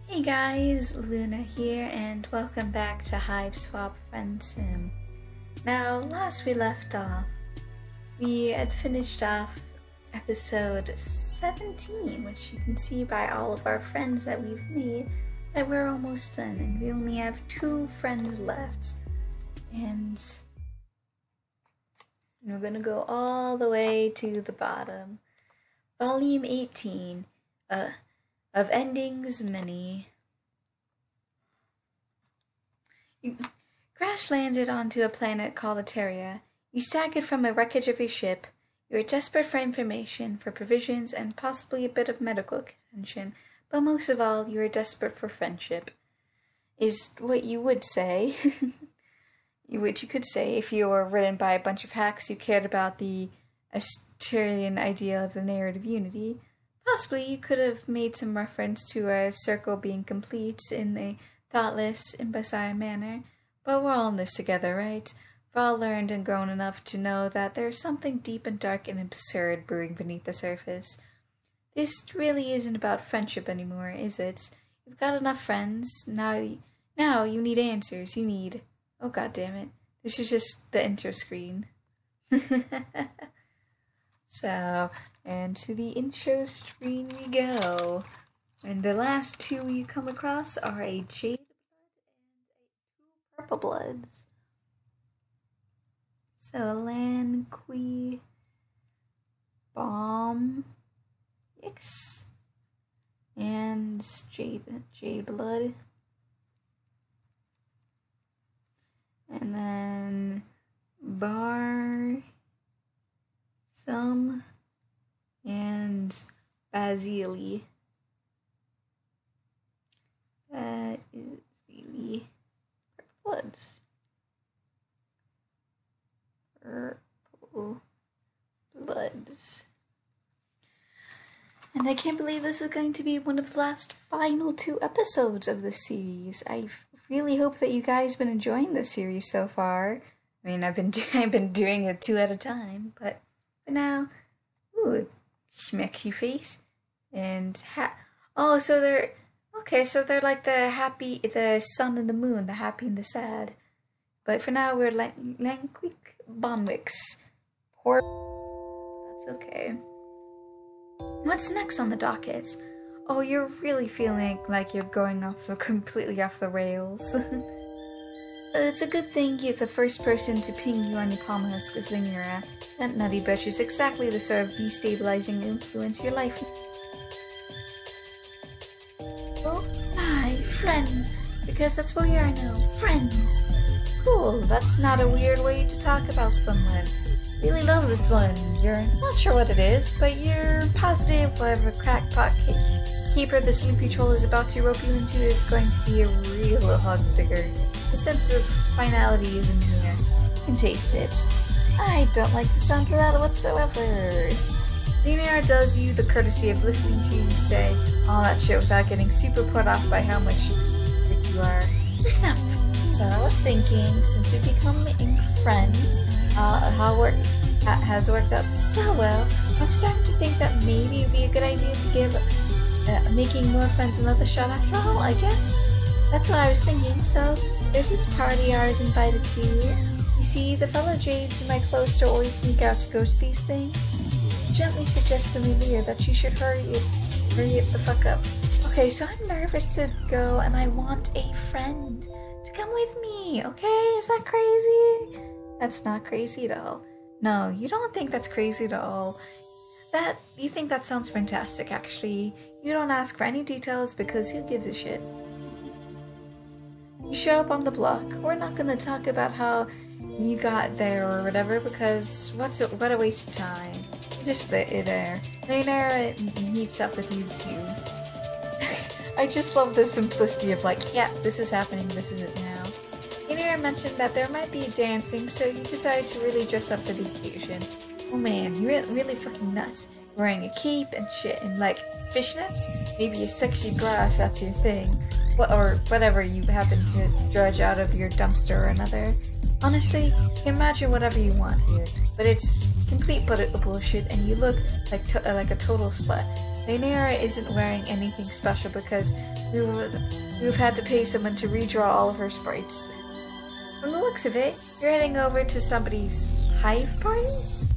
Hey guys, Luna here and welcome back to Hiveswap Friendsim. Now, last we left off, we had finished off episode 17, which you can see by all of our friends that we've made that we're almost done and we only have 2 friends left. And we're gonna go all the way to the bottom. Volume 18, of endings many. You crash landed onto a planet called Eteria. You staggered from a wreckage of your ship. You were desperate for information, for provisions, and possibly a bit of medical attention, but most of all, you were desperate for friendship. Is what you would say. Which you could say if you were ridden by a bunch of hacks who cared about the Asterian ideal of the narrative unity. Possibly you could have made some reference to a circle being complete in a thoughtless, imbecile manner, but we're all in this together, right? We've all learned and grown enough to know that there's something deep and dark and absurd brewing beneath the surface. This really isn't about friendship anymore, is it? You've got enough friends, now you need answers, you need... Oh god damn it, this is just the intro screen. So... and to the intro screen we go. And the last 2 you come across are a jade blood and 2 purple bloods. So Lanque, Bombyx, and jade blood. And then some and Basili. Purple bloods. Purple bloods. And I can't believe this is going to be one of the last final 2 episodes of this series. I really hope that you guys have been enjoying this series so far. I mean, I've been doing it 2 at a time, but for now, ooh. Smacky face and so they're like the sun and the moon, the happy and the sad. But for now we're Lanque Bombyx. Poor, that's okay. What's next on the docket? Oh, you're really feeling like you're going completely off the rails. It's a good thing you're the first person to ping you on your Palmhusk is Lynera. That nutty bitch is exactly the sort of destabilizing influence your life. Oh, hi, friend. Because that's what we are now, friends. Cool, that's not a weird way to talk about someone. Really love this one. You're not sure what it is, but you're positive whatever crackpot keeper this loopy troll is about to rope you into is going to be a real hog digger. The sense of finality is in the air. You can taste it. I don't like the sound of that whatsoever. Lynera does you the courtesy of listening to you say all that shit without getting super put off by how much you are. Listen up. So I was thinking, since we've become friends, how work has worked out so well, I'm starting to think that maybe it'd be a good idea to give making more friends another shot after all, I guess. That's what I was thinking, so there's this party I was invited to. You see, the fellow jades in my clothes store always sneak out to go to these things. Gently suggest to Lynera that she should hurry it the fuck up. Okay, so I'm nervous to go and I want a friend to come with me, okay? Is that crazy? That's not crazy at all. No, you don't think that's crazy at all. You think that sounds fantastic, actually. You don't ask for any details because who gives a shit? You show up on the block. We're not gonna talk about how you got there or whatever because what a waste of time. You're just there. Lynera meets up with you too. I just love the simplicity of like, yeah, this is happening, this is it now. Lynera mentioned that there might be dancing, so you decided to really dress up for the occasion. Oh man, you're really fucking nuts. Wearing a cape and shit and like fishnets? Maybe a sexy bra if that's your thing. Or whatever you happen to dredge out of your dumpster or another. Honestly, you can imagine whatever you want here, but it's complete bullshit and you look like a total slut. Lynera isn't wearing anything special because we've had to pay someone to redraw all of her sprites. From the looks of it, you're heading over to somebody's hive party?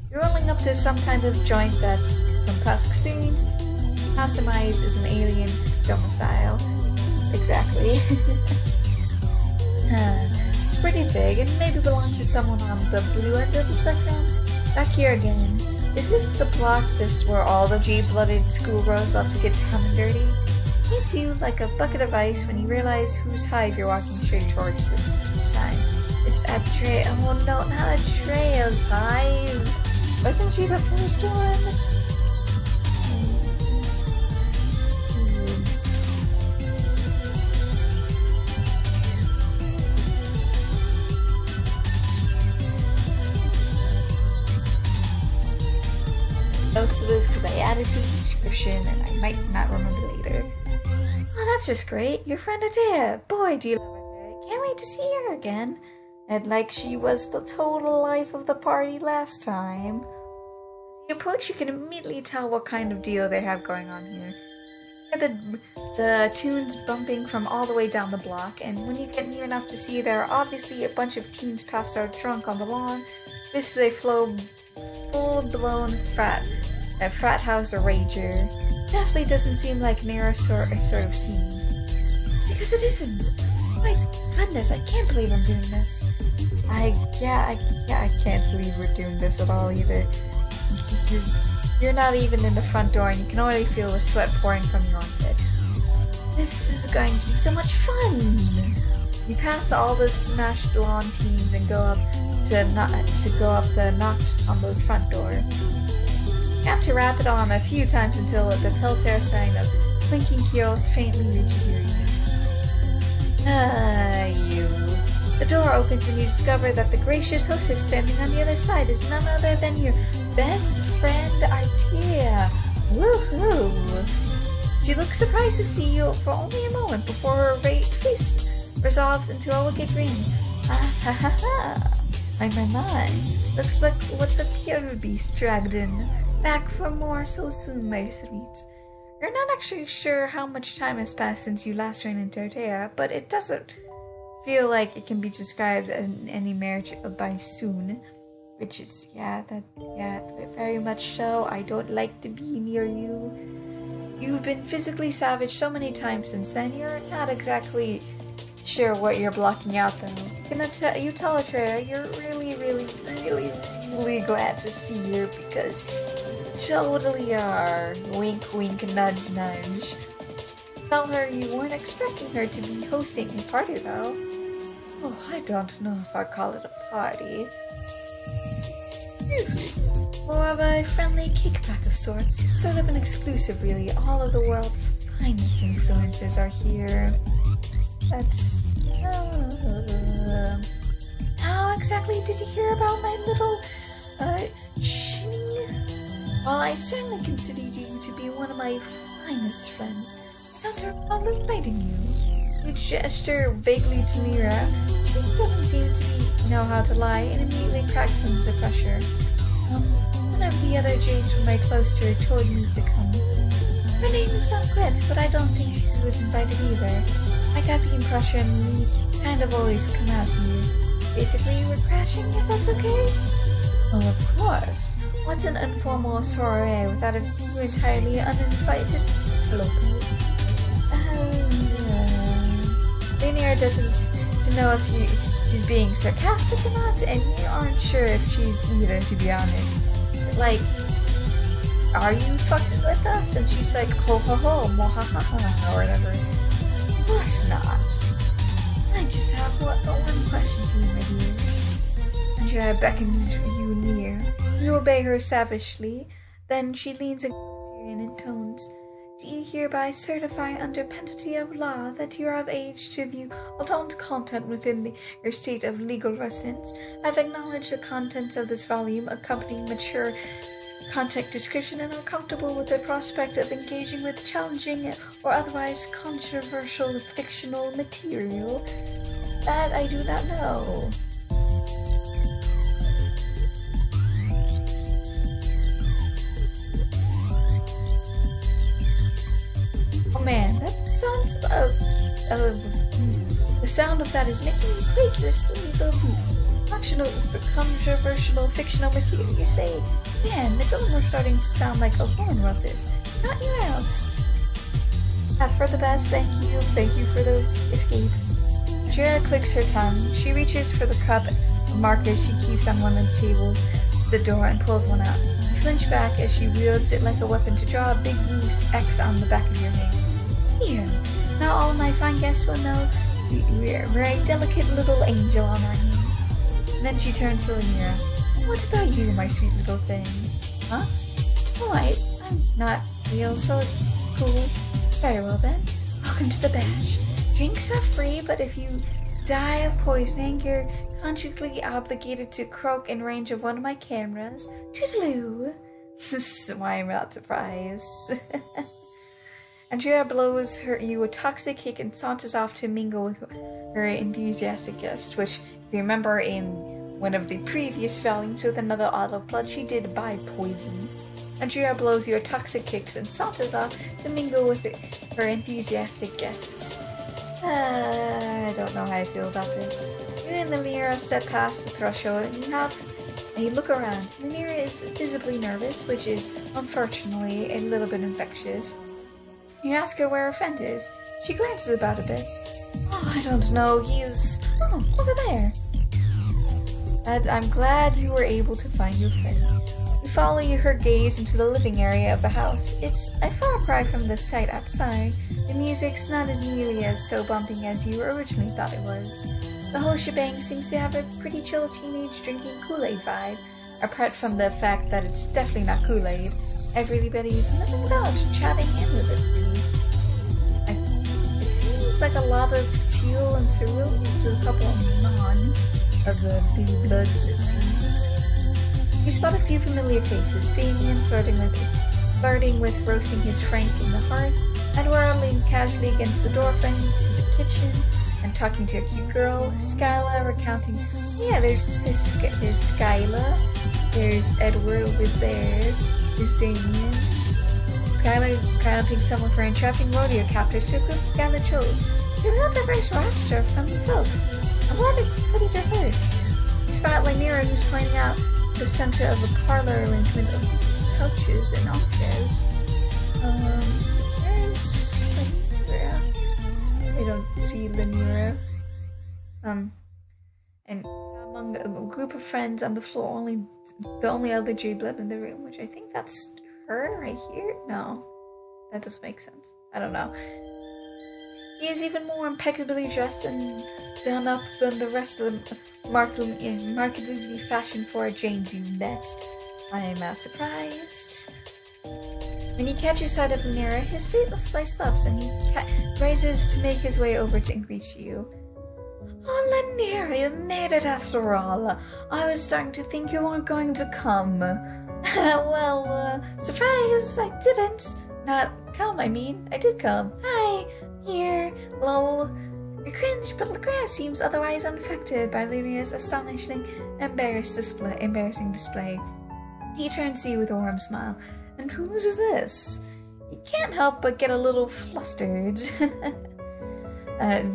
You're rolling up to some kind of joint that's, from past experience, House of Eyes is an alien domicile. Exactly. It's pretty big and maybe belongs to someone on the blue end of the spectrum. Back here again. Is this the block where all the jade-blooded schoolgirls love to get down and dirty? Hits you like a bucket of ice when you realize whose hive you're walking straight towards this time. It's Atreus. Oh no, not Atreus' hive. Wasn't she the first one? Notes of this because I added to the description and I might not remember later. Oh, that's just great. Your friend Ardata. Boy, do you love Ardata. Can't wait to see her again. And like she was the total life of the party last time. As you approach, you can immediately tell what kind of deal they have going on here. You hear the tunes bumping from all the way down the block, and when you get near enough to see there are obviously a bunch of teens passed out drunk on the lawn. This is a full-blown frat house rager. Definitely doesn't seem like Lynera sort of scene. It's because it isn't. My goodness, I can't believe I'm doing this. I can't believe we're doing this at all either. You're not even in the front door and you can already feel the sweat pouring from your armpit. This is going to be so much fun! You pass all the smashed lawn teens and go up the knock on the front door. You have to wrap it on a few times until the telltale sign of clinking heels faintly reaches your ear. The door opens and you discover that the gracious hostess standing on the other side is none other than your best friend Ardata. Woohoo! She looks surprised to see you for only a moment before her face resolves into a wicked grin. Ah ha ha ha! My. Looks like what the pure beast dragged in. Back for more so soon, my sweet. You're not actually sure how much time has passed since you last ran into Ardata, but it doesn't feel like it can be described in any marriage by soon. Which is, very much so. I don't like to be near you. You've been physically savaged so many times since then, you're not exactly sure what you're blocking out though. You tell Atreus you're really glad to see her because you totally are. Wink wink nudge nudge. Tell her you weren't expecting her to be hosting a party though. Oh, I don't know if I'd call it a party. More of a friendly kickback of sorts. Sort of an exclusive really. All of the world's finest influencers are here. That's... How exactly did you hear about my little, Well, I certainly consider you to be one of my finest friends. I don't recall inviting you. You gesture vaguely to Lynera. She doesn't seem to know how to lie and immediately cracks under the pressure. One of the other jades from my cluster told me to come. Her name is not Gret, but I don't think she was invited either. I got the impression we kind of always come out here. Basically, we're crashing, if that's okay? Well, of course. What's an informal soiree without a few entirely uninvited locals? Lynera doesn't know if she's being sarcastic or not, and you aren't sure if she's either, to be honest. Like, are you fucking with us? And she's like, ho ho ho, mo ha ha ha, or whatever. Of course not. I just have one question for you, my dears. Andrea beckons you near. You obey her savagely. Then she leans against you and intones, do you hereby certify under penalty of law that you are of age to view adult content within your state of legal residence? I've acknowledged the contents of this volume accompanying mature content description and are comfortable with the prospect of engaging with challenging or otherwise controversial fictional material. That I do not know. man, that sounds the sound of that is making me quake your silly little boots. Controversial fictional material, you say? Man, it's almost starting to sound like a woman wrote this. Not you out. For the best, thank you for those escapes. Jira clicks her tongue. She reaches for the cup of markers she keeps on one of the tables to the door and pulls one out. You flinch back as she wields it like a weapon to draw a big loose X on the back of your hand. Here, now all my fine guests will know we're a delicate little angel on our hands. And then she turns to Lynera. What about you, my sweet little thing? Huh? Oh, I'm not real, so it's cool. Very well then. Welcome to the bash. Drinks are free, but if you die of poisoning, you're contractually obligated to croak in range of one of my cameras. Toodaloo! This is why I'm not surprised. Andrea blows you a toxic kick and saunters off to mingle with her enthusiastic guest, which, if you remember in one of the previous volumes with another Olive Blood, she did buy poison. Andrea blows you a toxic kicks and saunters off to mingle with her enthusiastic guests. I don't know how I feel about this. You and Lynera step past the threshold and you look around. Lynera is visibly nervous, which is, unfortunately, a little bit infectious. You ask her where her friend is. She glances about a bit. Oh, I don't know, he's... Oh, over there. I'm glad you were able to find your friend. You follow her gaze into the living area of the house. It's a far cry from the sight outside. The music's not as nearly as so bumping as you originally thought it was. The whole shebang seems to have a pretty chill teenage drinking Kool-Aid vibe, apart from the fact that it's definitely not Kool-Aid. Everybody's nothing about chatting endlessly. It seems like a lot of teal and ceruleans with a couple of of the blue bloods, it seems. You spot a few familiar faces. Diemen flirting with roasting his Frank in the hearth, Edward leaning casually against the doorframe to the kitchen and talking to a cute girl. Skyla recounting. Yeah, there's Skyla. There's Edward over there. There's Diemen. Skyla recounting some of her entrapping rodeo captors who Skyla chose. It's a real diverse roster from the folks. I'm glad it's pretty diverse. You spot Lynera, who's pointing out the center of a parlor arrangement of couches and armchairs. There's Lynera. I don't see Lynera. And among a group of friends on the floor, the only other jade blood in the room, which I think that's her right here? No. That doesn't make sense. I don't know. He is even more impeccably dressed and done up than the rest of the markedly fashioned for a James you met. I am not surprised. When he catches sight of Lynera, his face slices up and he rises to make his way over to greet you. Oh, Lynera, you made it after all. I was starting to think you weren't going to come. Well, surprise, I didn't. Not come, I mean. I did come. Hi, here, lol. You cringe, but Lynera seems otherwise unaffected by Lynera's embarrassing display. He turns to you with a warm smile. And whose is this? You can't help but get a little flustered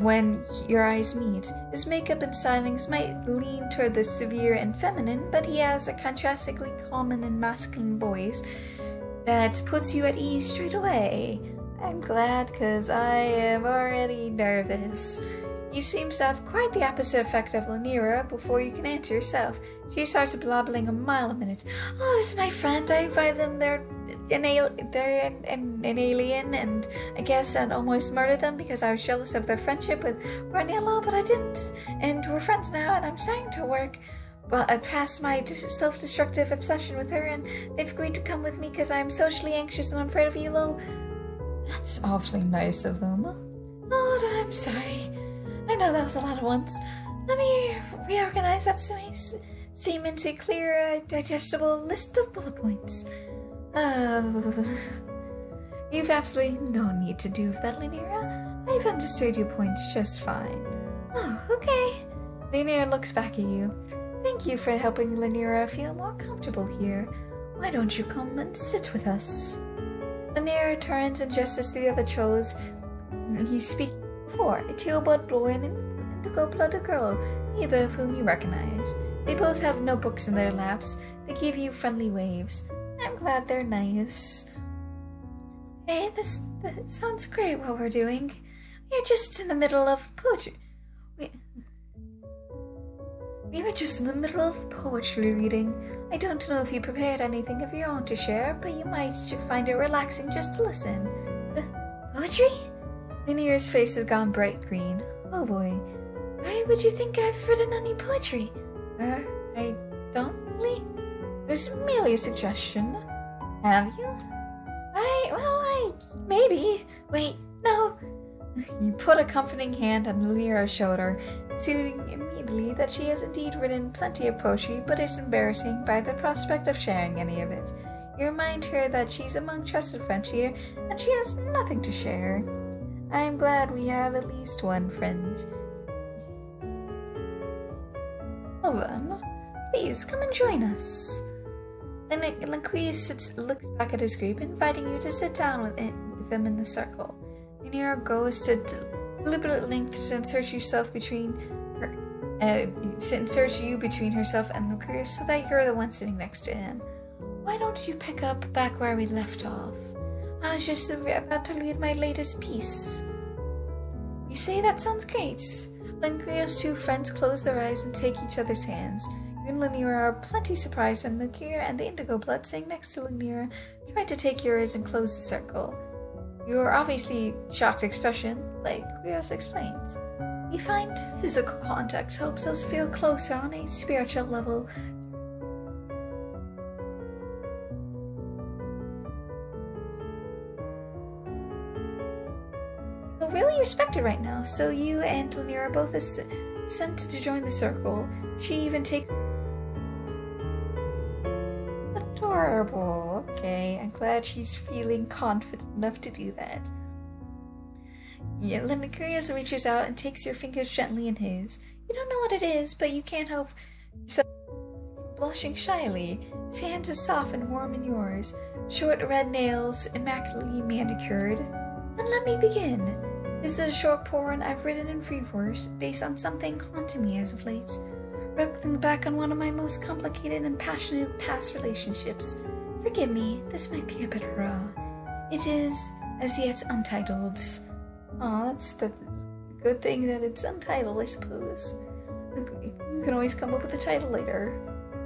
when your eyes meet. His makeup and stylings might lean toward the severe and feminine, but he has a contrastingly common and masculine voice that puts you at ease straight away. I'm glad, because I am already nervous. He seems to have quite the opposite effect of Lynera before you can answer yourself. She starts blabbling a mile a minute. Oh, this is my friend. I invited them. They're an alien, and I guess I'd almost murder them because I was jealous of their friendship with Bronya, but I didn't. And we're friends now, and I'm starting to work past my self-destructive obsession with her, and they've agreed to come with me because I'm socially anxious and I'm afraid of you, lol. That's awfully nice of them. Lord, I'm sorry. I know that was a lot at once. Let me reorganize that seem into a clear, digestible list of bullet points. You've absolutely no need to do that, Lynera. I've understood your points just fine. Oh, okay. Lynera looks back at you. Thank you for helping Lynera feel more comfortable here. Why don't you come and sit with us? Lynera turns and gestures to the other trolls. He's speaking for a teal-blooded boy and an indigo-blooded girl, neither of whom you recognize. They both have notebooks in their laps. They give you friendly waves. I'm glad they're nice. Hey, that sounds great what we're doing. We're just in the middle of poetry. We were just in the middle of poetry reading. I don't know if you prepared anything of your own to share, but you might find it relaxing just to listen. Poetry? Lynera's face has gone bright green. Oh boy. Why would you think I've written any poetry? I don't really. It was merely a suggestion. Have you? Maybe. Wait, no. You put a comforting hand on Lynera's shoulder, seeing immediately that she has indeed written plenty of poetry, but is embarrassing by the prospect of sharing any of it. You remind her that she's among trusted friends here, and she has nothing to share. I am glad we have at least one friend. Well then, please come and join us. Lanque looks back at his group, inviting you to sit down with them in the circle. Lynera goes to deliberate lengths to insert you between herself and Lanque so that you're the one sitting next to him. Why don't you pick up back where we left off? I was just about to read my latest piece. You say that sounds great. Lanque's two friends close their eyes and take each other's hands. You and Lynera are plenty surprised when Lanque and the indigo blood sitting next to Lynera try to take yours and close the circle. Your obviously shocked expression, like Lanque explains. We find physical contact helps us feel closer on a spiritual level. Feel really respected right now, so you and Lynera both sent to join the circle. She even takes adorable. Okay, I'm glad she's feeling confident enough to do that. Yeah, Lanque reaches out and takes your fingers gently in his. You don't know what it is, but you can't help yourself from blushing shyly. His hand is soft and warm in yours. Short red nails, immaculately manicured. Then let me begin. This is a short poem I've written in free verse, based on something haunting me as of late. Reflecting back on one of my most complicated and passionate past relationships. Forgive me, this might be a bit raw. It is, as yet, untitled. Aw, that's the good thing that it's untitled, I suppose. You can always come up with a title later.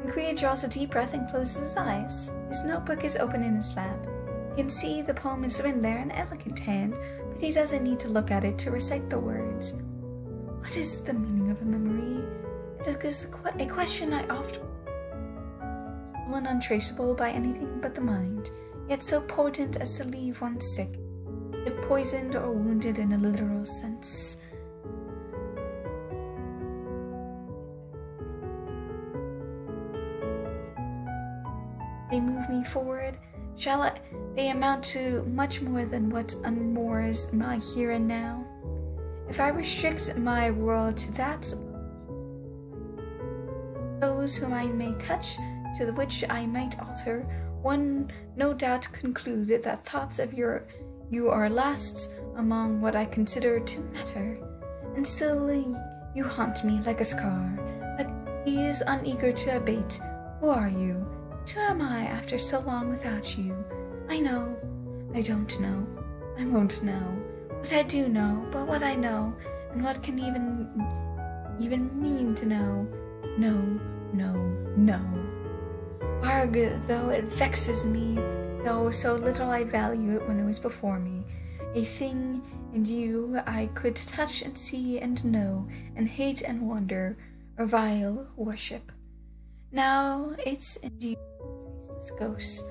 Lanque draws a deep breath and closes his eyes. His notebook is open in his lap. You can see the poem is written there in an elegant hand, but he doesn't need to look at it to recite the words. What is the meaning of a memory? It is a question I often and untraceable by anything but the mind, yet so potent as to leave one sick, if poisoned or wounded in a literal sense. They move me forward. They amount to much more than what unmoors my here and now. If I restrict my world to that, those whom I may touch, to which I might alter, one no doubt concluded that thoughts of you are last among what I consider to matter, and still you haunt me like a scar, like a disease uneager to abate. Who are you? Who am I after so long without you? I know, I don't know, I won't know, what I do know, but what I know, and what can even mean to know. No. Arg, though it vexes me, though so little I value it when it was before me, a thing in you I could touch and see and know, and hate and wonder, revile, worship. Now it's in you, traceless ghosts,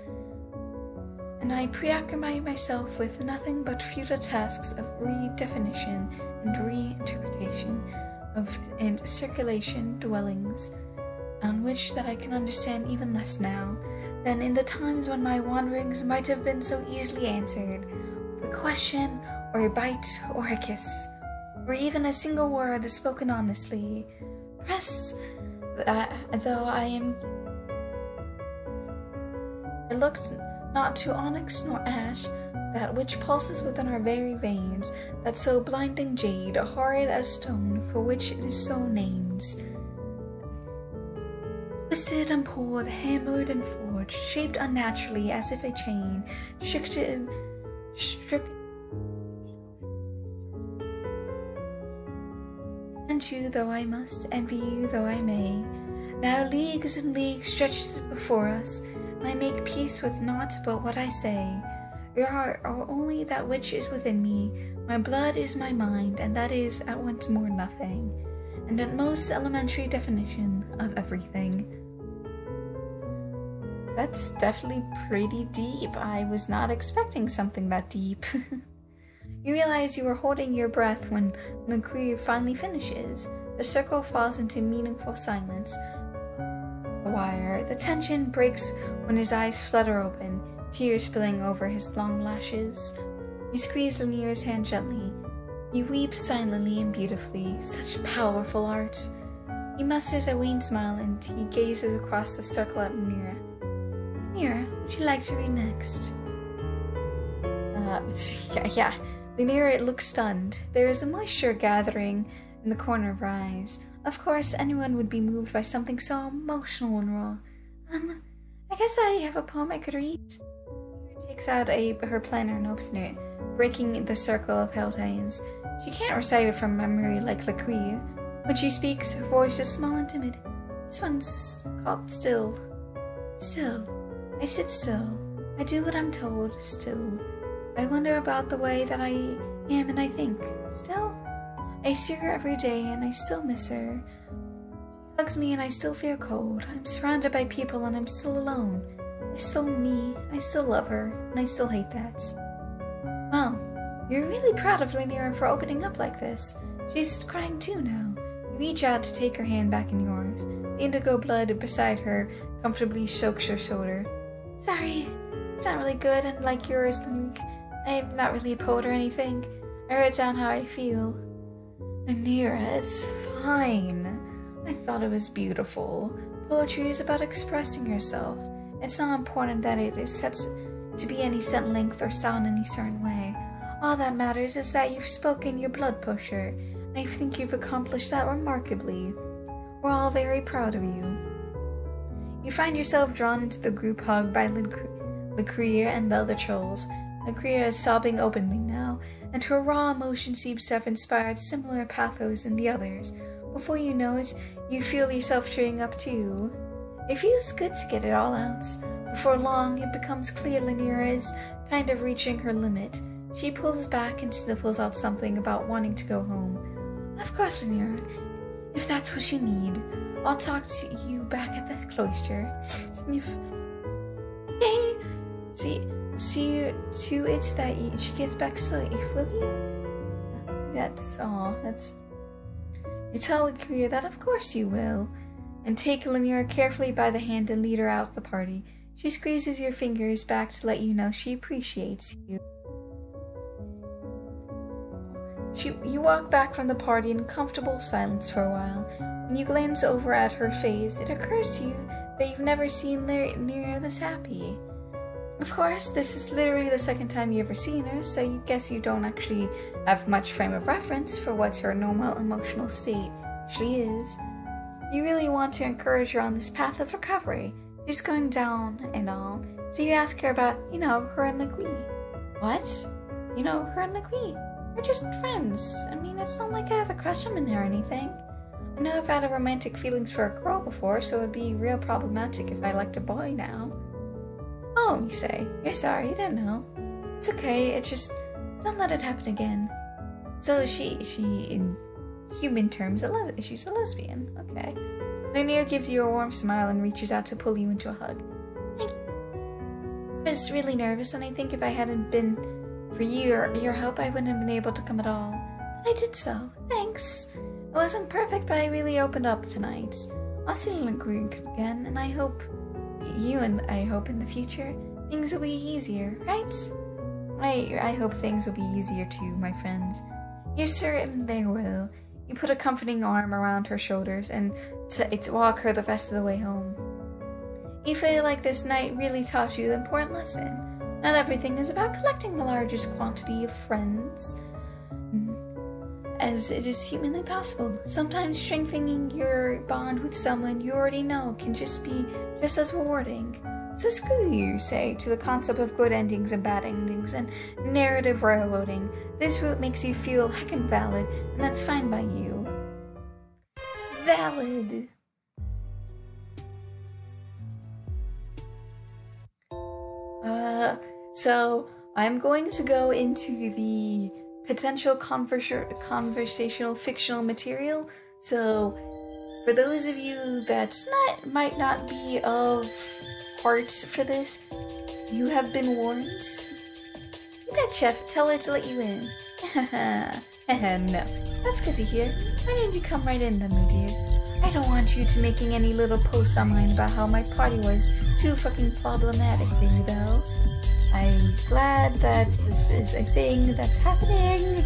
and I preoccupy myself with nothing but futile tasks of redefinition and reinterpretation and circulation dwellings, on which that I can understand even less now than in the times when my wanderings might have been so easily answered, with a question, or a bite, or a kiss, or even a single word spoken honestly. Pressed though I am, I looked not to onyx nor ash, that which pulses within our very veins, that so blinding jade, horrid as stone, for which it is so named. Twisted and pulled, hammered and forged, shaped unnaturally as if a chain, stricken you though I must, envy you though I may. Now leagues and leagues stretch before us, and I make peace with naught but what I say. Your heart are only that which is within me, my blood is my mind, and that is at once more nothing, and at most elementary definition of everything. That's definitely pretty deep. I was not expecting something that deep. You realize you are holding your breath when Lanque finally finishes. The circle falls into meaningful silence. The wire. The tension breaks when his eyes flutter open, tears spilling over his long lashes. You squeeze Lynera's hand gently. You weep silently and beautifully. Such powerful art. He musters a wan smile and he gazes across the circle at Lynera. Lynera, would you like to read next? Yeah. Lynera looks stunned. There is a moisture gathering in the corner of her eyes. Of course, anyone would be moved by something so emotional and raw. I guess I have a poem I could read. Lynera takes out her planner and opens it, breaking the circle of held hands. She can't recite it from memory like Lanque. When she speaks, her voice is small and timid. This one's called Still. Still. I sit still. I do what I'm told. Still. I wonder about the way that I am and I think. Still, I see her every day and I still miss her. She hugs me and I still feel cold. I'm surrounded by people and I'm still alone. I still me. I still love her and I still hate that. Well, you're really proud of Lynera for opening up like this. She's crying too now. You reach out to take her hand back in yours. The indigo blood beside her comfortably soaks her shoulder. Sorry, it's not really good and like yours, Lanque. I'm not really a poet or anything. I wrote down how I feel. Lynera, it's fine. I thought it was beautiful. Poetry is about expressing yourself. It's not important that it is set to be any set length or sound any certain way. All that matters is that you've spoken your blood pusher, and I think you've accomplished that remarkably. We're all very proud of you. You find yourself drawn into the group hug by Lanque and the other trolls. Lanque is sobbing openly now, and her raw emotion seems to have inspired similar pathos in the others. Before you know it, you feel yourself tearing up too. It feels good to get it all out. Before long, it becomes clear Lynera is kind of reaching her limit. She pulls back and sniffles out something about wanting to go home. Of course, Lynera, if that's what you need. I'll talk to you back at the cloister. Sniff. Hey! See to it that she gets back safe, will you? That's... You tell Lanque that of course you will. And take Lynera carefully by the hand and lead her out of the party. She squeezes your fingers back to let you know she appreciates you. You walk back from the party in comfortable silence for a while. When you glance over at her face, it occurs to you that you've never seen Lynera this happy. Of course, this is literally the second time you've ever seen her, so you guess you don't actually have much frame of reference for what her normal emotional state actually is. You really want to encourage her on this path of recovery. She's going down and all, so you ask her about, her and Lanque. What? Her and Lanque. We're just friends. I mean, it's not like I have a crush on her or anything. I know I've had romantic feelings for a girl before, so it'd be real problematic if I liked a boy now. Oh, you say. You're sorry, you didn't know. It's okay, it's just, don't let it happen again. So she in human terms, she's a lesbian. Okay. Lynera gives you a warm smile and reaches out to pull you into a hug. Thank you. I was really nervous, and I think if I hadn't been for you or your help, I wouldn't have been able to come at all. But I did so. Thanks. It wasn't perfect, but I really opened up tonight. I'll see Lanque again, and I hope in the future things will be easier, right? I hope things will be easier too, my friend. You're certain they will. You put a comforting arm around her shoulders and to walk her the rest of the way home. You feel like this night really taught you an important lesson. Not everything is about collecting the largest quantity of friends as it is humanly possible. Sometimes strengthening your bond with someone you already know can just be just as rewarding. So screw you, say, to the concept of good endings and bad endings and narrative railroading. This route makes you feel heckin' valid, and that's fine by you. Valid. So I'm going to go into the potential conversational fictional material. So for those of you that might not be of heart for this, you have been warned. You bet, Chef. Tell her to let you in. No, that's good to hear. Why didn't you come right in then, my dear? I don't want you to making any little posts online about how my party was too fucking problematic for you, though. I'm glad that this is a thing that's happening.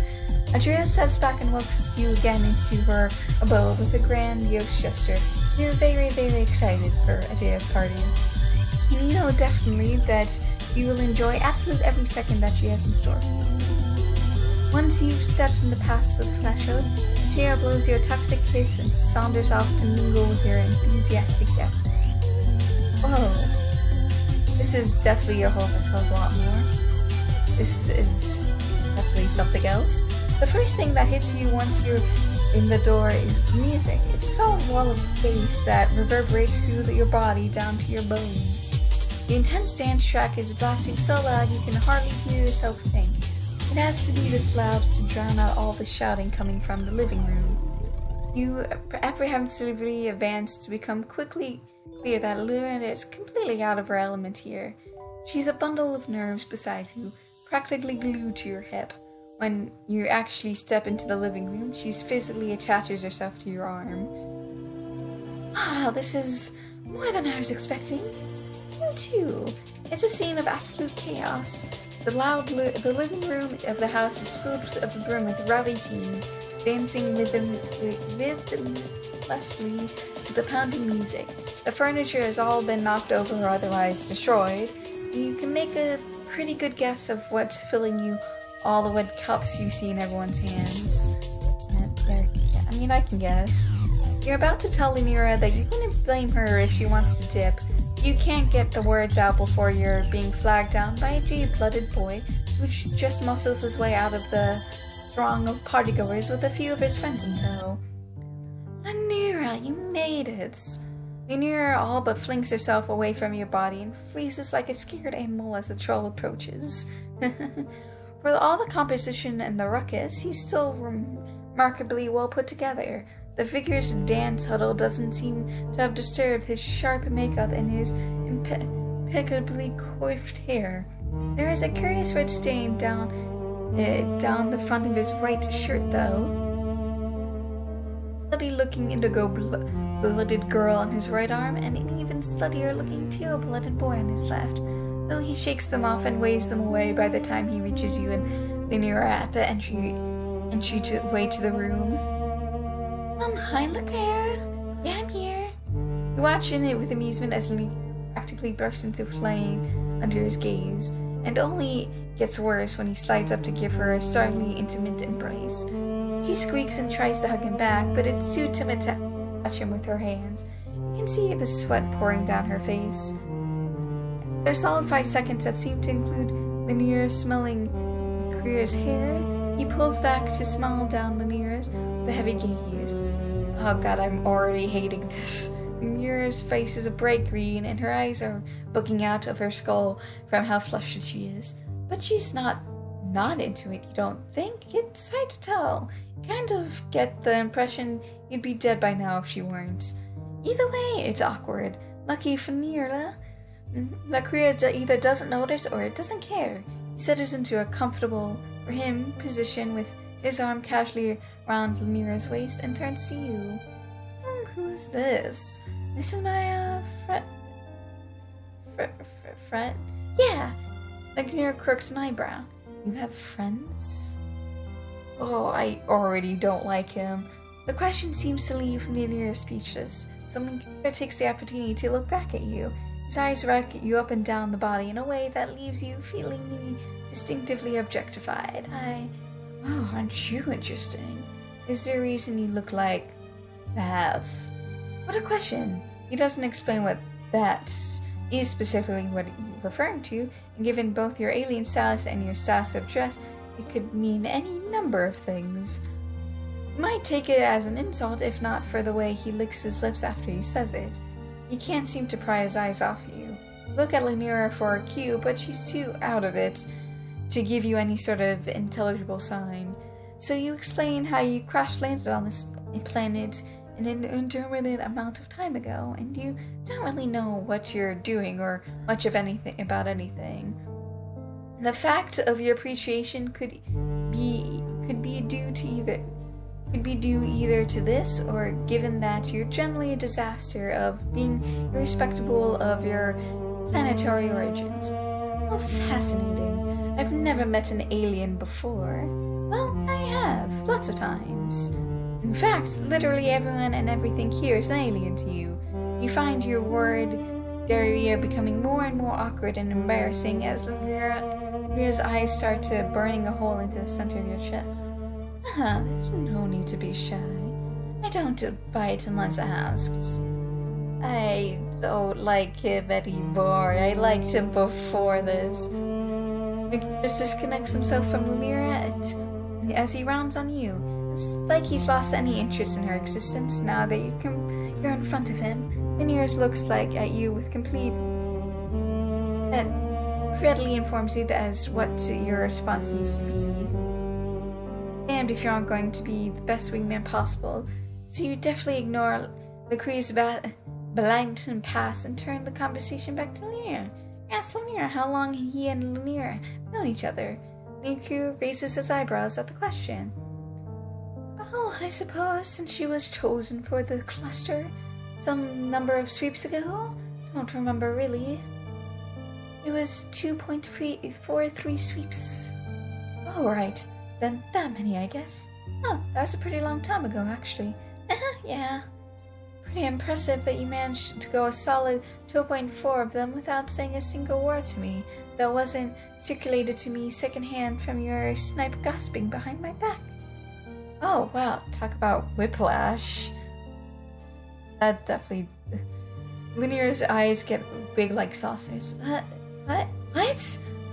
Adria steps back and welcomes you again into her abode with a grandiose gesture. You're very, very excited for Adria's party. You know definitely that you will enjoy absolute every second that she has in store. Once you've stepped in the past of the threshold, Adria blows you a toxic kiss and saunters off to mingle with your enthusiastic guests. Whoa. This is definitely a whole heck of a lot more. This is definitely something else. The first thing that hits you once you're in the door is music. It's a solid wall of bass that reverberates through your body down to your bones. The intense dance track is blasting so loud you can hardly hear yourself think. It has to be this loud to drown out all the shouting coming from the living room. You apprehensively advance to become quickly clear that Lynera is completely out of her element here. She's a bundle of nerves beside you, practically glued to your hip. When you actually step into the living room, she physically attaches herself to your arm. Ah, this is more than I was expecting. You too. It's a scene of absolute chaos. The living room of the house is filled to the brim with rowdy teens, dancing rhythmlessly to the pounding music. The furniture has all been knocked over or otherwise destroyed. You can make a pretty good guess of what's filling all the wet cups you see in everyone's hands. I mean, I can guess. You're about to tell Lynera that you wouldn't blame her if she wants to dip. You can't get the words out before you're being flagged down by a jade-blooded boy who just muscles his way out of the throng of partygoers with a few of his friends in tow. Lynera, you made it! Lynera all but flings herself away from your body and freezes like a scared animal as the troll approaches. For all the composition and the ruckus, he's still remarkably well put together. The vigorous dance huddle doesn't seem to have disturbed his sharp makeup and his impeccably coiffed hair. There is a curious red stain down the front of his right shirt, though. Slutty-looking indigo-blooded girl on his right arm, and an even sluttier-looking teal-blooded boy on his left, though he shakes them off and waves them away by the time he reaches you and Lynera at the entryway to the room. Hi, look here. Yeah, I'm here. You watch in it with amusement as Lee practically bursts into flame under his gaze, and only gets worse when he slides up to give her a startlingly intimate embrace. She squeaks and tries to hug him back, but it's too timid to touch him with her hands. You can see the sweat pouring down her face. There are solid 5 seconds that seem to include Lynera smelling Lynera's hair. He pulls back to smile down Lynera's with a heavy gaze. Oh god, I'm already hating this. Lynera's face is a bright green, and her eyes are booking out of her skull from how flushed she is. But she's not into it, you don't think? It's hard to tell. You kind of get the impression you'd be dead by now if she weren't. Either way, it's awkward. Lucky for Lynera. Lynera either doesn't notice or doesn't care. He settles into a comfortable, for him, position with his arm casually around Lynera's waist and turns to you. Who's this? This is my, friend? Yeah! Lynera crooks an eyebrow. You have friends? Oh, I already don't like him. The question seems to leave Lynera speechless. So Lynera takes the opportunity to look back at you. His eyes rack you up and down the body in a way that leaves you feeling distinctively objectified. Oh, aren't you interesting? Is there a reason you look like that? What a question. He doesn't explain what that is specifically what you're referring to, and given both your alien status and your status of dress, it could mean any number of things. You might take it as an insult if not for the way he licks his lips after he says it. He can't seem to pry his eyes off you. Look at Lynera for a cue, but she's too out of it to give you any sort of intelligible sign. So you explain how you crash-landed on this planet an indeterminate amount of time ago, and you don't really know what you're doing or much of anything about anything. The fact of your appreciation could be due either to this, or given that you're generally a disaster of being irrespectable of your planetary origins. How fascinating. I've never met an alien before. Well, I have, lots of times. In fact, literally everyone and everything here is an alien to you. You find your word diarrhea becoming more and more awkward and embarrassing as Lynera's eyes start to burning a hole into the center of your chest. There's no need to be shy. I don't bite unless asked. I don't like him anymore. I liked him before this. Nicholas disconnects himself from Lynera as he rounds on you. It's like he's lost any interest in her existence now that you're in front of him. Lynera looks at you with complete... that readily informs you as what your response needs to be. Damned if you aren't going to be the best wingman possible, so you definitely ignore Lacree's blatant pass and turn the conversation back to Lynera. Ask Lynera how long he and Lynera known each other. Lacree raises his eyebrows at the question. Oh, I suppose since she was chosen for the cluster some number of sweeps ago? Don't remember really. It was 2.43 sweeps. Oh, right. Then that many, I guess. Oh, that was a pretty long time ago, actually. Yeah. Pretty impressive that you managed to go a solid 2.4 of them without saying a single word to me that wasn't circulated to me secondhand from your snipe gossiping behind my back. Oh, wow. Talk about whiplash. That definitely... Lynera's eyes get big like saucers. What? What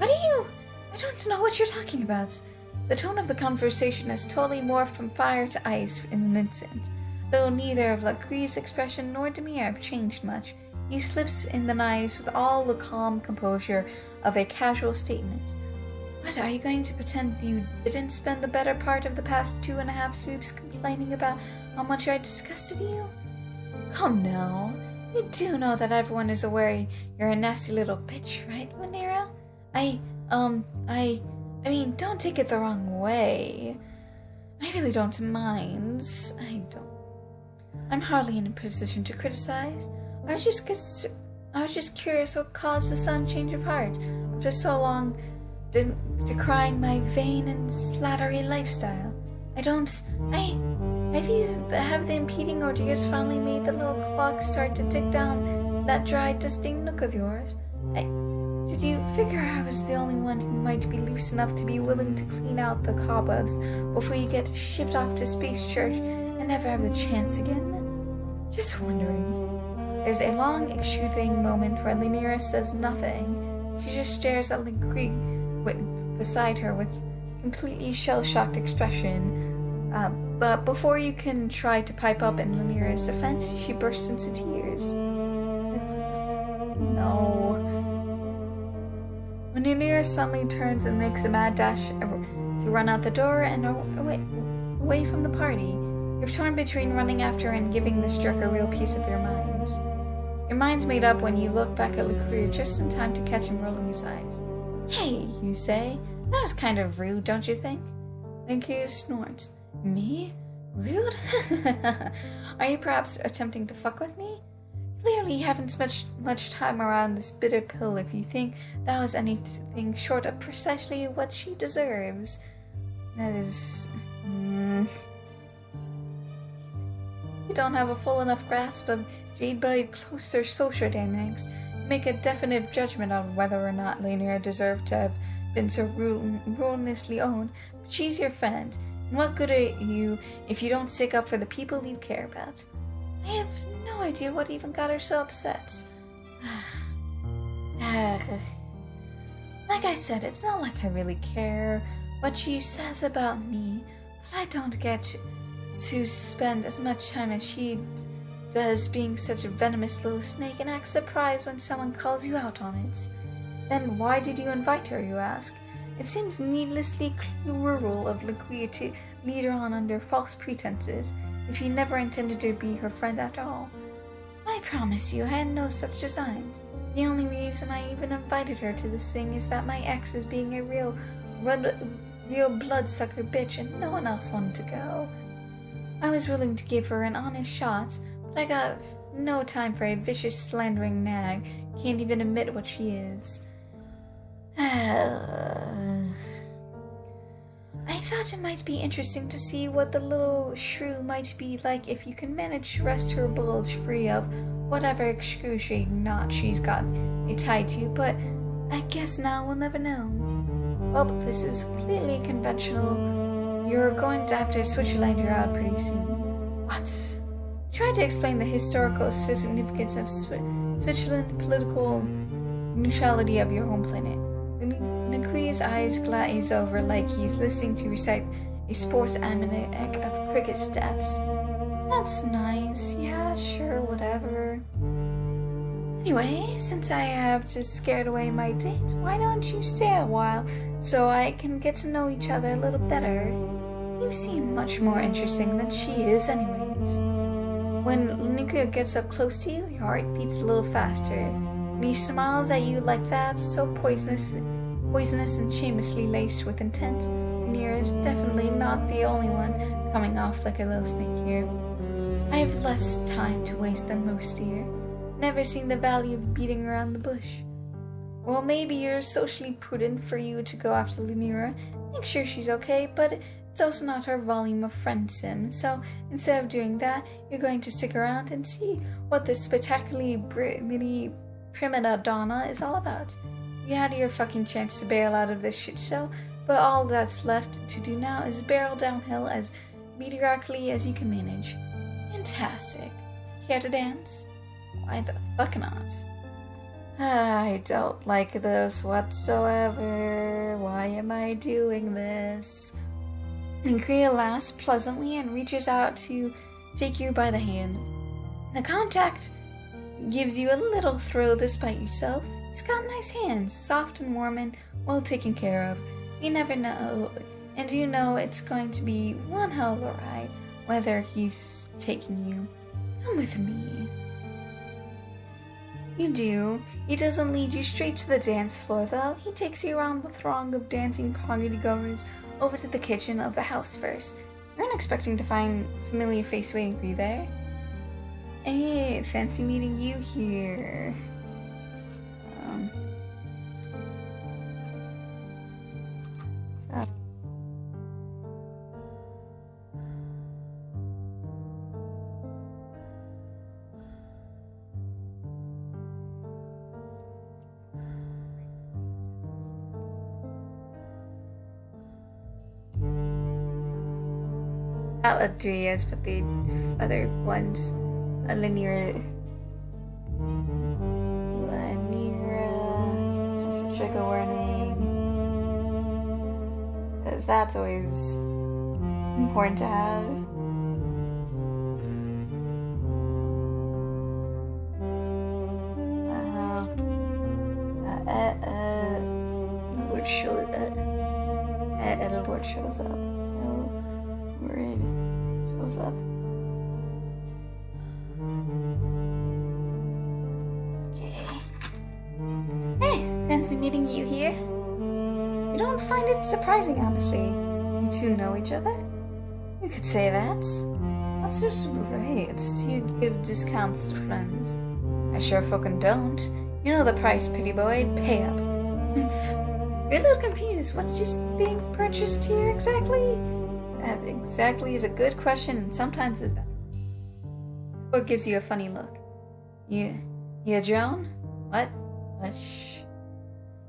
are you... I don't know what you're talking about. The tone of the conversation has totally morphed from fire to ice in an instant, though neither of Lacree's expression nor demeanor have changed much. He slips in the knives with all the calm composure of a casual statement. What, are you going to pretend you didn't spend the better part of the past 2.5 sweeps complaining about how much I disgusted you? Come now, you do know that everyone is aware you're a nasty little bitch, right, Lynera? I mean, don't take it the wrong way. I really don't mind. I'm hardly in a position to criticize. I was just curious what caused the sudden change of heart after so long decrying my vain and slattery lifestyle. Have the impeding ordeals finally made the little clock start to tick down that dry, dusty nook of yours? Did you figure I was the only one who might be loose enough to be willing to clean out the cobwebs before you get shipped off to Space Church and never have the chance again? Just wondering. There's a long, excruciating moment where Lynera says nothing. She just stares at Lanque beside her with completely shell-shocked expression. But before you can try to pipe up in Lynera's defense, she bursts into tears. No. When Lynera suddenly turns and makes a mad dash to run out the door and away from the party, you're torn between running after her and giving this jerk a real piece of your minds. Your mind's made up when you look back at Lacreer just in time to catch him rolling his eyes. Hey, you say? That was kind of rude, don't you think? Lanque snorts. Me? Rude? Are you perhaps attempting to fuck with me? Clearly you haven't spent much time around this bitter pill if you think that was anything short of precisely what she deserves. That is... You don't have a full enough grasp of jade-blooded closer social dynamics make a definitive judgment on whether or not Lynera deserved to have been so ruinously owned, but she's your friend, and what good are you if you don't stick up for the people you care about? I have no idea what even got her so upset. Like I said, it's not like I really care what she says about me, but I don't get to spend as much time as she does being such a venomous little snake and act surprised when someone calls you out on it. Then why did you invite her, you ask? It seems needlessly cruel of Lanque to lead her on under false pretenses, if he never intended to be her friend at all. I promise you, I had no such designs. The only reason I even invited her to this thing is that my ex is being a real bloodsucker bitch and no one else wanted to go. I was willing to give her an honest shot, but I got no time for a vicious slandering nag who can't even admit what she is. I thought it might be interesting to see what the little shrew might be like if you can manage to wrest her bulge free of whatever excruciating knot she's got it tied to, but I guess now we'll never know. Well, this is clearly conventional. You're going to have to switch your lanyard out pretty soon. What? Try to explain the historical significance of Switzerland, political neutrality of your home planet. Lanque's eyes glaze over like he's listening to recite a sports almanac of cricket stats. That's nice. Yeah, sure, whatever. Anyway, since I have just scared away my date, why don't you stay a while so I can get to know each other a little better? You seem much more interesting than she is anyways. When Lanque gets up close to you, your heart beats a little faster. When he smiles at you like that, so poisonous and shamelessly laced with intent, Lynera is definitely not the only one coming off like a little snake here. I have less time to waste than most here. Never seen the value of beating around the bush. Well, maybe you're socially prudent for you to go after Lynera, make sure she's okay, but it's also not her volume of Friendsim, so instead of doing that, you're going to stick around and see what this spectacularly mini prima donna is all about. You had your fucking chance to bail out of this shit show, but all that's left to do now is barrel downhill as mediocrely as you can manage. Fantastic. Care to dance? Why the fuck not? I don't like this whatsoever. Why am I doing this? Lanque laughs pleasantly and reaches out to take you by the hand. The contact gives you a little thrill despite yourself. He's got nice hands, soft and warm and well taken care of. You never know, and you know it's going to be one hell of a ride, whether he's taking you. Come with me. You do. He doesn't lead you straight to the dance floor, though. He takes you around the throng of dancing party-goers over to the kitchen of the house first. You weren't expecting to find a familiar face waiting for you there. Hey, fancy meeting you here. Not Ladrias, but the other ones. Lynera. Trigger warning. Because that's always important to have. Elwurd shows up. Elwurd shows up. Okay. Hey, fancy meeting you here. You don't find it surprising, honestly. You two know each other? You could say that. That's just great to give discounts to friends. I sure fucking don't. You know the price, pretty boy. Pay up. You're a little confused. What is being purchased here exactly? That exactly is a good question, and sometimes it's bad. Or gives you a funny look. You a drone? What? Hush.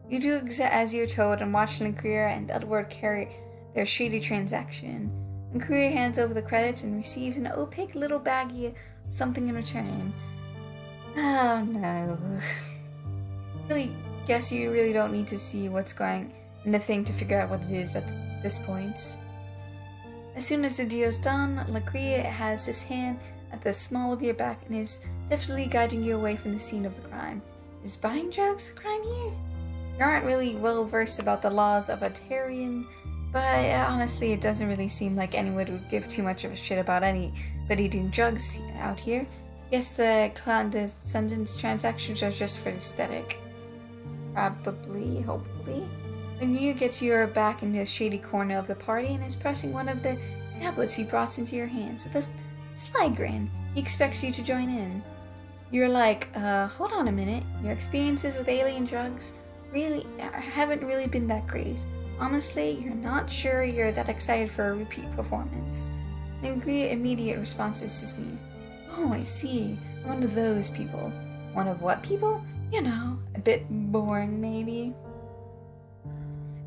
You do as you're told and watch Lanque and Elwurd carry their shady transaction. Lanque hands over the credits and receives an opaque little baggie of something in return. Oh no. Really guess you really don't need to see what's going in the thing to figure out what it is at this point. As soon as the deal's done, Lanque has his hand at the small of your back and is deftly guiding you away from the scene of the crime. Is buying drugs a crime here? You aren't really well versed about the laws of Atarian, but honestly it doesn't really seem like anyone would give too much of a shit about anybody doing drugs out here. Guess the clandestine transactions are just for aesthetic. Probably, hopefully. Lanque gets you back in the shady corner of the party and is pressing one of the tablets he brought into your hands with a sly grin. He expects you to join in. You're like, hold on a minute. Your experiences with alien drugs haven't really been that great. Honestly, you're not sure you're that excited for a repeat performance. Lanque's immediate response is to sneer. Oh, I see. One of those people. One of what people? You know, a bit boring maybe.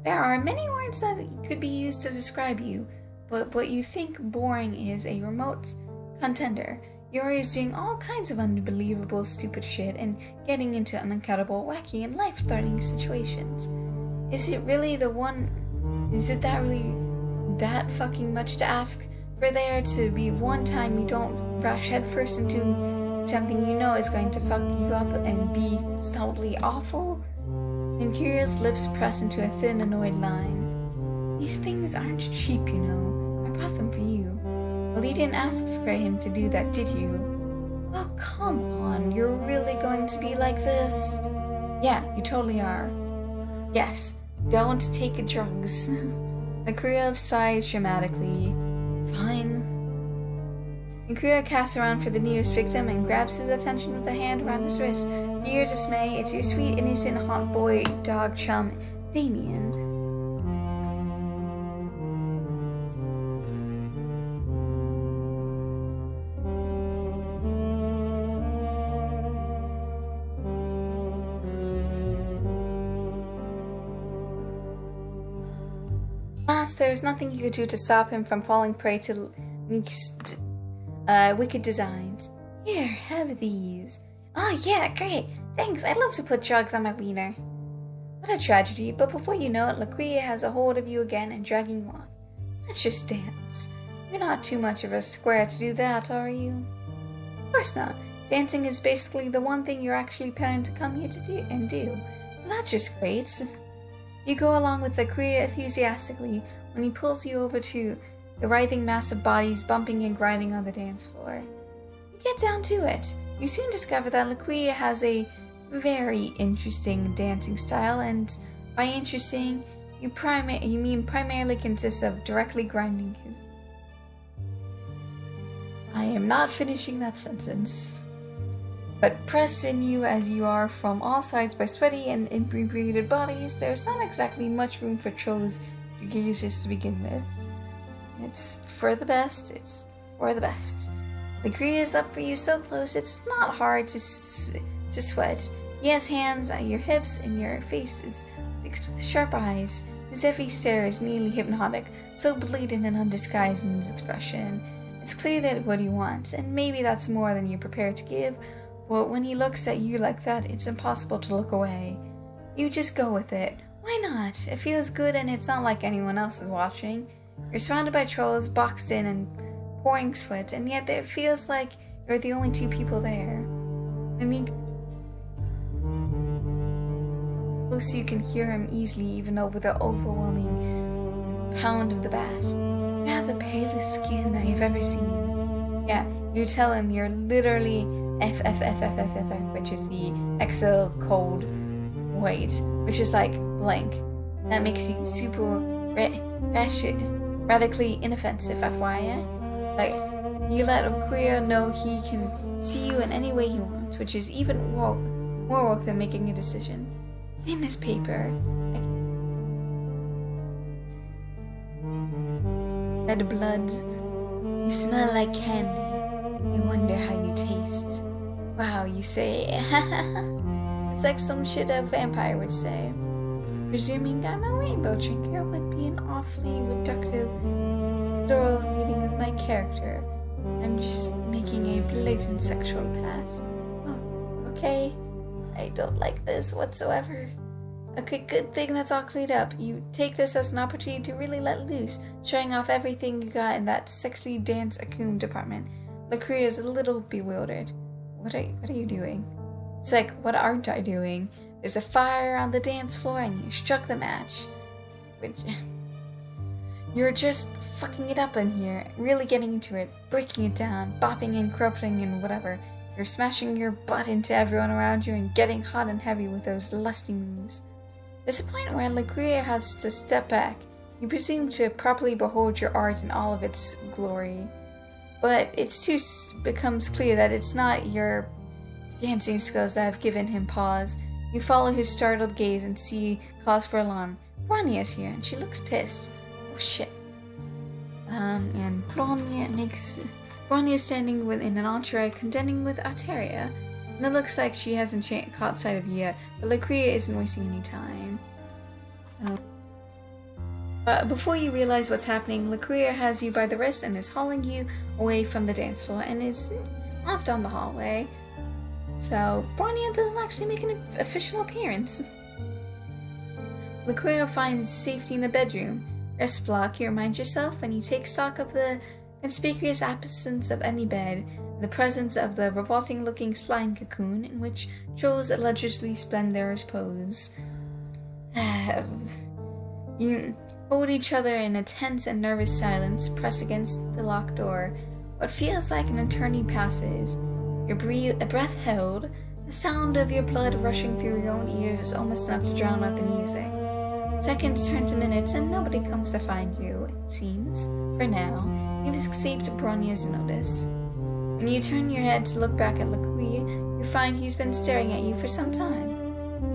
There are many words that could be used to describe you, but what you think boring is a remote contender. You're always doing all kinds of unbelievable stupid shit and getting into unaccountable, wacky, and life-threatening situations. Is it really that fucking much to ask for there to be one time you don't rush headfirst into something you know is going to fuck you up and be totally awful? Lanque's lips press into a thin, annoyed line. These things aren't cheap, you know. I brought them for you. Well, you didn't ask for him to do that, did you? Oh, come on. You're really going to be like this? Yeah, you totally are. Yes, don't take drugs. Lanque sighs dramatically. Fine. Lanque casts around for the nearest victim and grabs his attention with a hand around his wrist. To your dismay, it's your sweet, innocent, hot boy dog chum, Diemen. Alas, there is nothing you could do to stop him from falling prey to Lanque's wicked designs. Here, have these. Oh yeah, great. Thanks, I'd love to put drugs on my wiener. What a tragedy, but before you know it, Lanque has a hold of you again and dragging you off. Let's just dance. You're not too much of a square to do that, are you? Of course not. Dancing is basically the one thing you're actually planning to come here to do, so that's just great. You go along with Lanque enthusiastically when he pulls you over to the writhing mass of bodies bumping and grinding on the dance floor. You get down to it. You soon discover that Lanque has a very interesting dancing style, and by interesting, you mean primarily consists of directly grinding his... I am not finishing that sentence. But pressed in you as you are from all sides by sweaty and inebriated bodies, there's not exactly much room for trolls to users to begin with. It's for the best, it's for the best. Lanque is up for you so close, it's not hard to sweat. He has hands at your hips and your face is fixed with sharp eyes. His every stare is nearly hypnotic, so blatant and undisguised in his expression. It's clear that what he wants, and maybe that's more than you're prepared to give, but when he looks at you like that, it's impossible to look away. You just go with it. Why not? It feels good and it's not like anyone else is watching. You're surrounded by trolls, boxed in and pouring sweat, and yet it feels like you're the only two people there. I mean, close you can hear him easily even over the overwhelming pound of the bass. You have the palest skin I have ever seen. Yeah, you tell him you're literally FFFFFF, which is the exo cold white, which is like blank. That makes you super radically inoffensive, FYI. Like, you let Lanque know he can see you in any way he wants, which is even more work than making a decision. Thin as paper. Red blood. You smell like candy. I wonder how you taste. Wow, you say. It's It's like some shit a vampire would say. Presuming I'm a rainbow drinker would be an awfully reductive, thorough reading of my character. I'm just making a blatant sexual pass. Oh, okay. I don't like this whatsoever. Okay, good thing that's all cleared up. You take this as an opportunity to really let loose, showing off everything you got in that sexy dance Akun department. Lacria is a little bewildered. What are you doing? It's like, what aren't I doing? There's a fire on the dance floor and you struck the match. Which, you're just fucking it up in here, really getting into it, breaking it down, bopping and corrupting and whatever. You're smashing your butt into everyone around you and getting hot and heavy with those lusty moves. There's a point where Lacria has to step back. You presume to properly behold your art in all of its glory. But it soon becomes clear that it's not your dancing skills that have given him pause. You follow his startled gaze and see cause for alarm. Bronya is here and she looks pissed. Oh shit. And Bronya is standing within an entrée contending with Arteria. And it looks like she hasn't caught sight of you yet, but Lacria isn't wasting any time. So, before you realize what's happening, Lacria has you by the wrist and is hauling you away from the dance floor and is off down the hallway. So, Bronya doesn't actually make an official appearance. Lacria finds safety in the bedroom. Rest block, you remind yourself when you take stock of the conspicuous absence of any bed, the presence of the revolting-looking slime cocoon in which trolls allegedly spend their repose. You hold each other in a tense and nervous silence, press against the locked door. What feels like an eternity passes. Your breath held. The sound of your blood rushing through your own ears is almost enough to drown out the music. Seconds turn to minutes and nobody comes to find you, it seems. For now, you've escaped Bronya's notice. When you turn your head to look back at Lacria, you find he's been staring at you for some time.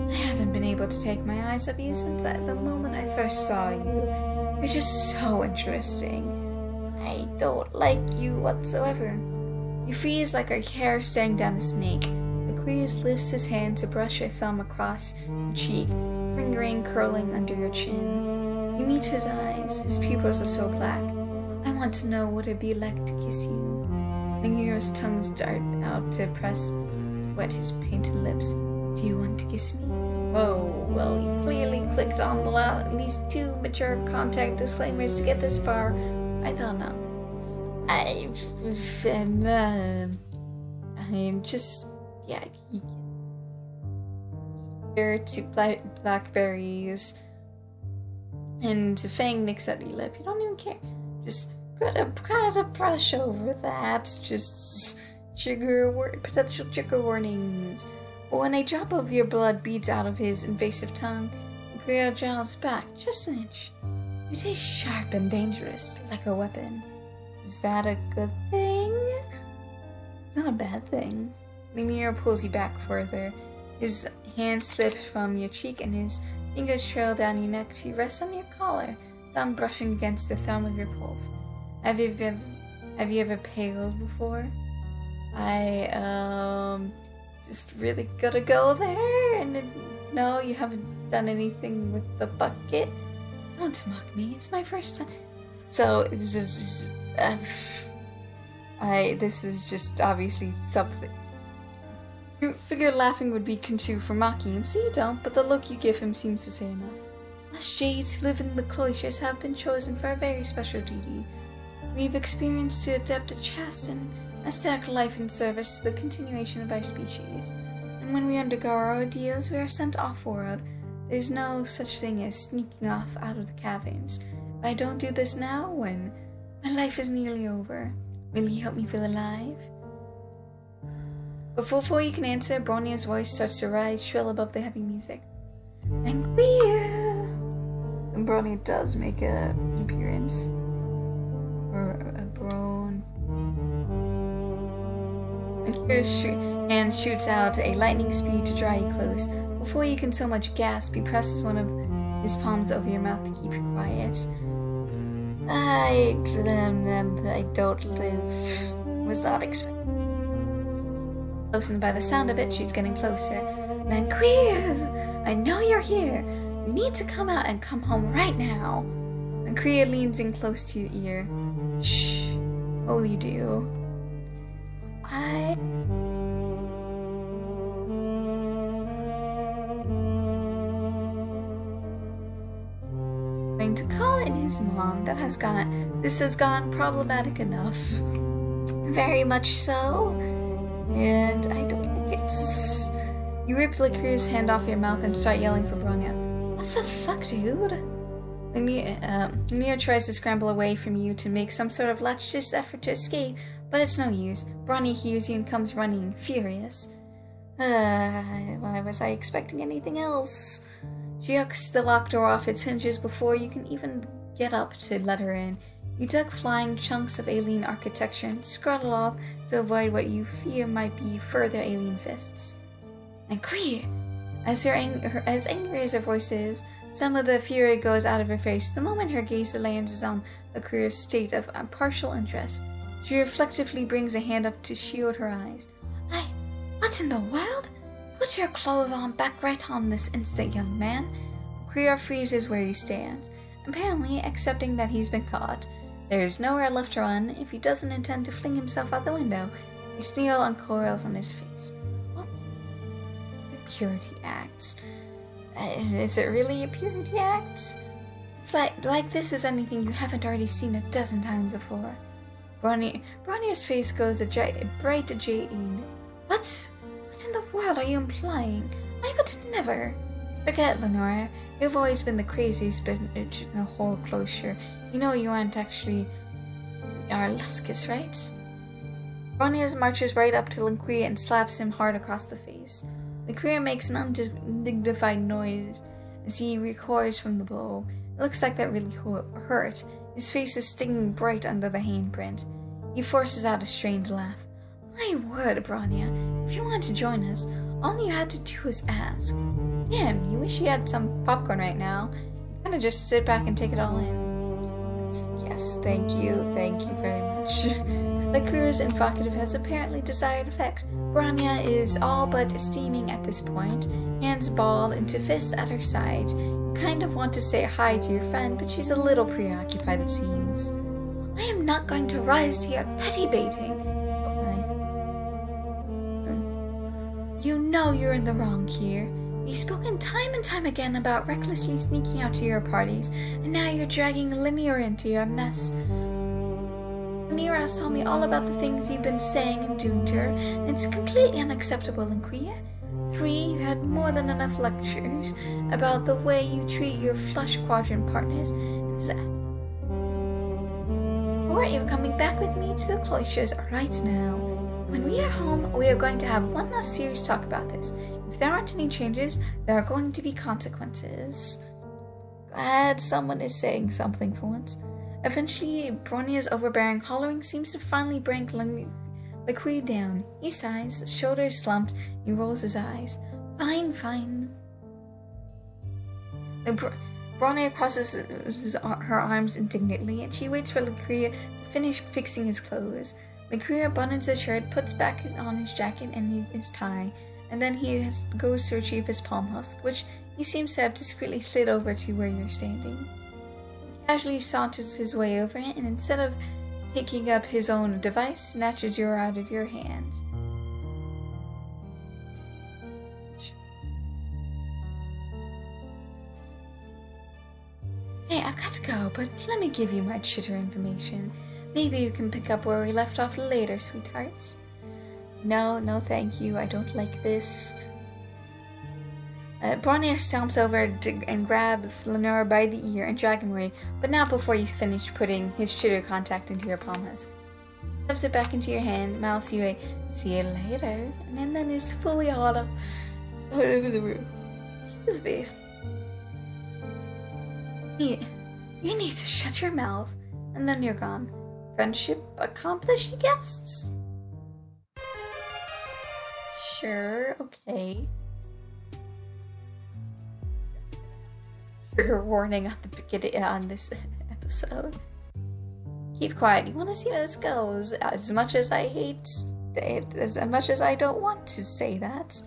I haven't been able to take my eyes off you since the moment I first saw you. You're just so interesting. I don't like you whatsoever. You freeze like a hare staring down a snake. Lacria lifts his hand to brush a thumb across your cheek, fingering curling under your chin. You meet his eyes. His pupils are so black. I want to know what it'd be like to kiss you. Lynera's tongues dart out to wet his painted lips. Do you want to kiss me? Oh, well, you clearly clicked on at least 2 mature contact disclaimers to get this far. I thought not. I'm just, yeah. Here to blackberries and Fang nicks at your lip. You don't even care. Just gotta brush over that. Just potential trigger warnings. But when a drop of your blood beads out of his invasive tongue, Lacria draws back just an inch. You taste sharp and dangerous, like a weapon. Is that a good thing? It's not a bad thing. Lynera pulls you back further. His hand slips from your cheek and his fingers trail down your neck to rest on your collar, thumb brushing against the thumb of your pulse. Have you ever paled before? Just really gotta go there, and no, you haven't done anything with the bucket. Don't mock me. It's my first time. So this is just obviously something. You figure laughing would be construed for mocking him, so you don't. But the look you give him seems to say enough. Us jades who live in the cloisters have been chosen for a very special duty. We've experienced to adopt a chaste and aesthetic life in service to the continuation of our species. And when we undergo our ordeals, we are sent off-world. There's no such thing as sneaking off out of the caverns. If I don't do this now, when my life is nearly over, will you help me feel alive? But before you can answer, Bronya's voice starts to rise shrill above the heavy music. And and Bronya does make an appearance. Or a Bron. Lynera's hand shoots out at a lightning speed to draw you close. Before you can so much gasp, he presses one of his palms over your mouth to keep you quiet. I was not expecting. Close, and by the sound of it, she's getting closer. Lanque, I know you're here. You need to come out and come home right now. Lanque leans in close to your ear. Shh. Oh, you do. Going to call in his mom. This has gone problematic enough. Very much so. And I don't like it. You rip Lanque's hand off your mouth and start yelling for Bronya. What the fuck, dude? Lynera tries to scramble away from you to make some sort of last-ditch effort to escape, but it's no use. Bronya hears you and comes running, furious. Why was I expecting anything else? She yanks the locked door off its hinges before you can even get up to let her in. You dug flying chunks of alien architecture and scuttle off to avoid what you fear might be further alien fists. Lanque! As angry as her voice is, some of the fury goes out of her face the moment her gaze lands on Lanque's state of partial interest. She reflectively brings a hand up to shield her eyes. What in the world? Put your clothes on back right on this instant, young man. Lanque freezes where he stands, apparently accepting that he's been caught. There is nowhere left to run if he doesn't intend to fling himself out the window. A sneer uncoils on his face. What? Purity acts. Is it really a purity act? It's like this is anything you haven't already seen a dozen times before. Bronya's face goes a bright jade. What in the world are you implying? I would never. Forget, Lynera. You've always been the craziest bitch in the whole closure. You know you aren't actually our Luskus, right? Bronya marches right up to Lanque and slaps him hard across the face. Lanque makes an undignified noise as he recoils from the blow. It looks like that really hurt. His face is stinging bright under the handprint. He forces out a strained laugh. My word, Bronya, if you want to join us, all you had to do was ask. Damn, you wish you had some popcorn right now. You kinda just sit back and take it all in. Yes, thank you very much. Lanque's invocative has apparently desired effect. Bronya is all but steaming at this point, hands balled into fists at her sides. You kind of want to say hi to your friend, but she's a little preoccupied, it seems. I am not going to rise to your petty baiting. You know you're in the wrong here. You've spoken time and time again about recklessly sneaking out to your parties, and now you're dragging Lynera into your mess. Lynera has told me all about the things you've been saying and doing to her, and it's completely unacceptable, Lanque. 3, you had more than enough lectures about the way you treat your flush quadrant partners, and 4, you're coming back with me to the cloisters right now. When we are home, we are going to have one last serious talk about this. If there aren't any changes, there are going to be consequences. Glad someone is saying something for once. Eventually, Bronya's overbearing hollering seems to finally bring Lanque down. He sighs, shoulders slumped, he rolls his eyes. Fine. Bronya crosses her arms indignantly, and she waits for Lanque to finish fixing his clothes. Lanque buttons his shirt, puts back on his jacket and his tie, and then he goes to retrieve his palm husk, which he seems to have discreetly slid over to where you're standing. He casually saunters his way over it, and instead of picking up his own device, snatches yours out of your hands. Hey, I've got to go, but let me give you my chitter information. Maybe you can pick up where we left off later, sweethearts. No, thank you. I don't like this. Bronya stomps over and grabs Lynera by the ear and drags him away, but not before he's finished putting his chitter contact into your palm husk. He shoves it back into your hand, mouths you a "see you later," and then is fully hauled up out of the room. Excuse me. You need to shut your mouth, and then you're gone. Friendship accomplished, you guests? Sure, okay. Trigger warning on the beginning on this episode. Keep quiet. You want to see where this goes. As much as I hate it, as much as I don't want to say that,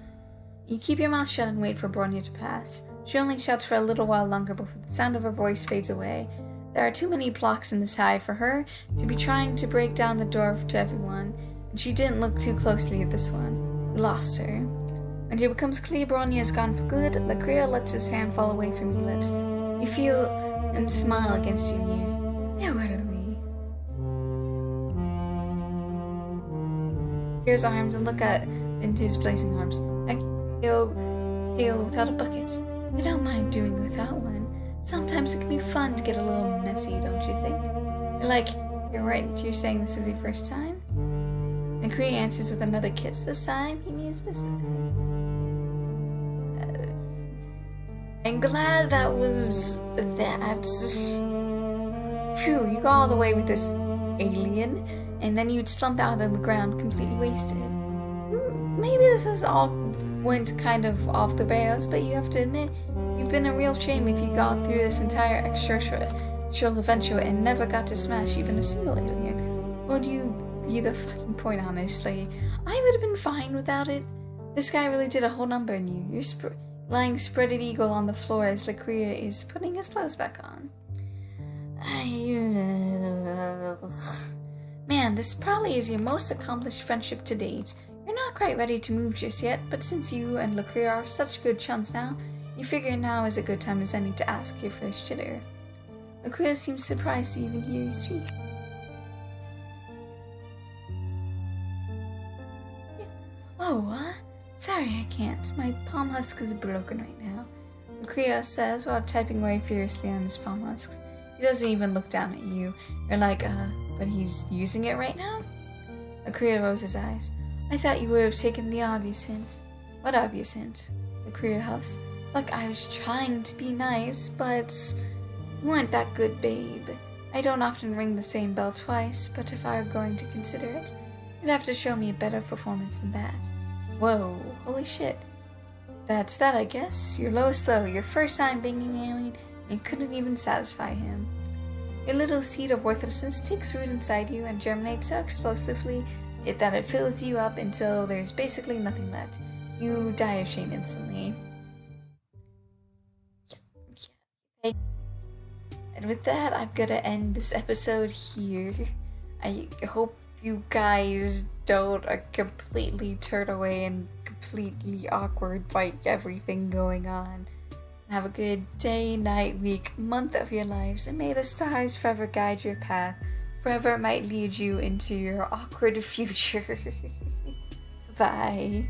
You keep your mouth shut and wait for Bronya to pass. She only shouts for a little while longer before the sound of her voice fades away. There are too many blocks in this hive for her to be trying to break down the door to everyone, and she didn't look too closely at this one. We lost her. When it becomes clear Bronya is gone for good, Lynera lets his hand fall away from your lips. You feel him smile against your ear. Now where are we? Here's arms and look at into his blazing arms. I can feel without a bucket. I don't mind doing without one. Sometimes it can be fun to get a little messy, don't you think? You're right, you're saying this is your first time? And Kree answers with another kiss. This time, he means business. I'm glad that was that. Phew, you go all the way with this alien, and then you'd slump out on the ground completely wasted. Maybe this is all went kind of off the rails, but you have to admit, you've been a real shame if you got through this entire extraterrestrial adventure and never got to smash even a single alien. What do you be the fucking point, honestly? I would have been fine without it. This guy really did a whole number on you. You're lying spreaded eagle on the floor as Lynera is putting his clothes back on. Man, this probably is your most accomplished friendship to date. You're not quite ready to move just yet, but since you and Lynera are such good chums now, you figure now is a good time as any to ask your first shitter. Lynera seems surprised to even hear you speak. Oh, what? Sorry, I can't. My palm husk is broken right now. Lynera says while typing away furiously on his palm husks. He doesn't even look down at you. You're like, but he's using it right now? Lynera rolls his eyes. I thought you would have taken the obvious hint. What obvious hint? Lynera huffs. Look, I was trying to be nice, but you weren't that good, babe. I don't often ring the same bell twice, but if I were going to consider it, you'd have to show me a better performance than that. Whoa, holy shit. That's that, I guess. Your lowest low, your first time being an alien, and couldn't even satisfy him. Your little seed of worthlessness takes root inside you and germinates so explosively that it fills you up until there's basically nothing left. You die of shame instantly. And with that, I'm gonna end this episode here. I hope you guys don't completely turn away and completely awkward by everything going on. Have a good day, night, week, month of your lives, and may the stars forever guide your path. Forever might lead you into your awkward future. Bye.